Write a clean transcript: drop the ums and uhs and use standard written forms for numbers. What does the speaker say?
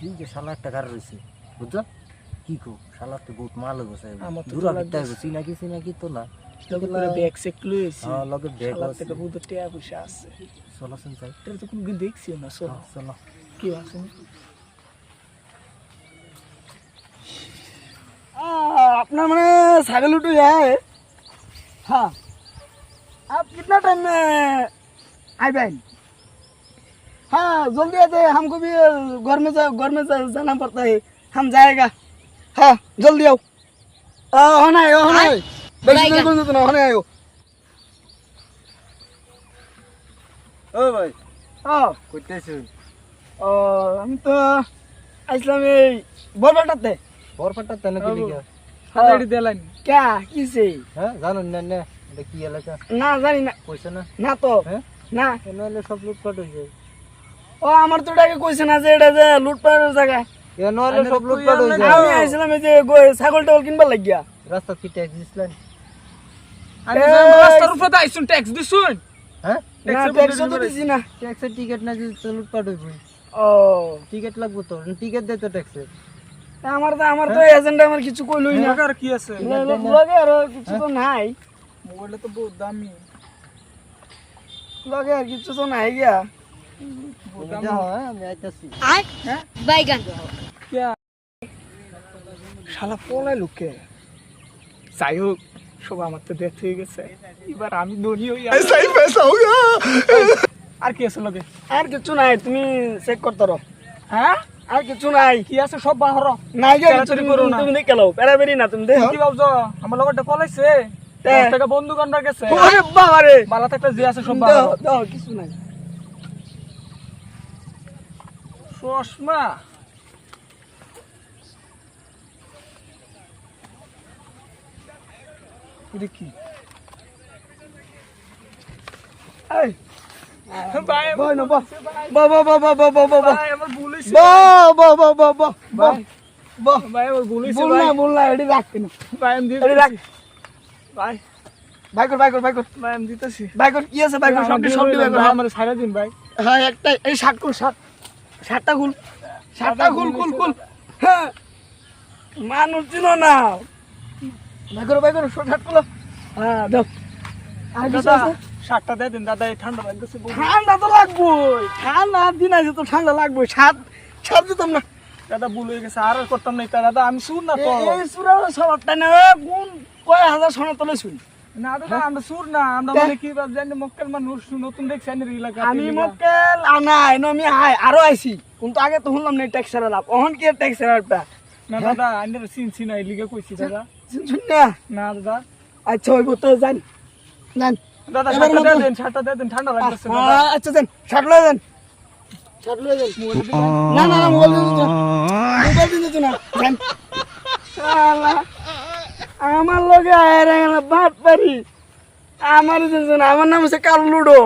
এই যে শালা একটা গাড়ি রয়েছে বুঝছো কি কো শালা তো বহুত মাল হইছে আমার তো দূরা লাগছে। বিটা চিনাকি তো না লগে করে ব্যাগ চেক লইছি হ্যাঁ লগে ব্যাগ শালা আছে থেকে বহুত টাকা পয়সা আছে চলো শুন চাই এটা তো কোনদিন দেখছি না চলো চলো কি আছে अपना मैंने सागल उठू है हाँ आप कितना टाइम में आए बहन हाँ जल्दी आते हमको भी घर में जाना पड़ता है हम जाएगा हाँ जल्दी आओ होना है होना है ও ভাই हाँ কইতেছ हम तो আসলাম এই বরবাটাতে বরফাটা তেন কি লিখা হাজারি দেলাইন क्या কিসে হ্যাঁ জানো না না এটা কি এলাকা না জানি না কইছ না না তো হ্যাঁ না এনালে সব লুটপাট হইছে ও আমার তো এটাকে কইছে না যে এটা যে লুটপাটের জায়গা এনালে সব লুটপাট হইছে আমি আইছিলাম এই যে ছাগল টাগল কিনবার লাগিয়া রাস্তা কি ট্যাক্স দিছলেন আমি রাস্তার উপরে আইছুন ট্যাক্স দিছুন হ্যাঁ না ট্যাক্স তো দিছি না ট্যাক্সের টিকিট না দিলে তো লুটপাট হইবে ও টিকিট লাগবে তো টিকিট দে তো ট্যাক্সের আমার তো এজেন্ট আমার কিছু কইলই না আর কি আছে লগে আর কিছু তো নাই মোবাইলটা তো বহুত দামি লগে আর কিছু তো নাই গিয়া যা হয় আমি আইতাছি बैगन শালা পলাই লোকে যাই হোক সব আমার তো ডেথ হয়ে গেছে এবার আমি ধনী হই আর কি আছে লগে আর কিছু নাই তুমি চেক করতে রো হ্যাঁ আর কিছু নাই কি আছে সব বাহর নাই গে তাড়াতাড়ি তুমি করো না। তুমি দেখে লও পেরাবেরি না তুমি দেখো কি ভাবছো আমার লগটা পলাইছে থেকে বন্ধু কান্ডার গেছে ওরে বাবা রে বালা থাকতে যে আছে সব দাও বাহর দাও কিছু নাই চশমা এটা কি এই ভাই বই না বা বা বা বা বা বা বা বা ভাই আমার ভুল হইছে বা বা বা বা বা বা বা ভাই আমার ভুল হইছে বল ভাই না বল না এডি রাখ কেন ভাই আমি এডি রাখ দিতেছি ভাই বাই কর ভাই আমি দিতেছি বাই কর কি আছে বাই কর সব সব বাই কর আমার সারা দিন ভাই হ্যাঁ একটা এই শার্ট খুল শার্টটা খুল শার্টটা খুল খুল খুল হ্যাঁ মানুষ ছিল না বাই করো শার্ট খুলো হ্যাঁ দাও আর কিছু দাদা আছে? শার্টটা দিয়ে দিন দাদা এই ঠান্ডা লাগতেছে বহুত। ঠান্ডা তো লাগবই ঠান্ডা দিন আছে তো ঠান্ডা লাগবই শার্ট দিতাম না দাদা ভুল হয়ে গেছে আর করতাম না এটা দাদা আমি শুন না তো এই সুরার সবটা না কোন কয় হাজার সোনা তোলে শুন না দাদা আমরা সুর না আমরা মানে কি ভাব জানি মক্কেল মানুষ নতুন দেখছি আমি এলাকা আমি মক্কেল আনাই না আমি আরো আইছি কিন্তু আগে তো শুনলাম না ট্যাক্সের লাভ অহন কি ট্যাক্সের লাভটা না দাদা আইনের সিনছি না এলিগা কইছি দাদা শুন না না দাদা আচ্ছা ওই তো জান জান দাদা এবার শার্টটা মতো- দিয়ে দেন ঠান্ডা লাগতেছে দাদা আচ্ছা দেন শার্ট লয়ে দেন শার্ট লয়ে দেন না না না মোবাইল দিন তো না দেন শালা আমার লগে আয়ের বাট পারি আমার আমার নাম হচ্ছে কাল লুডো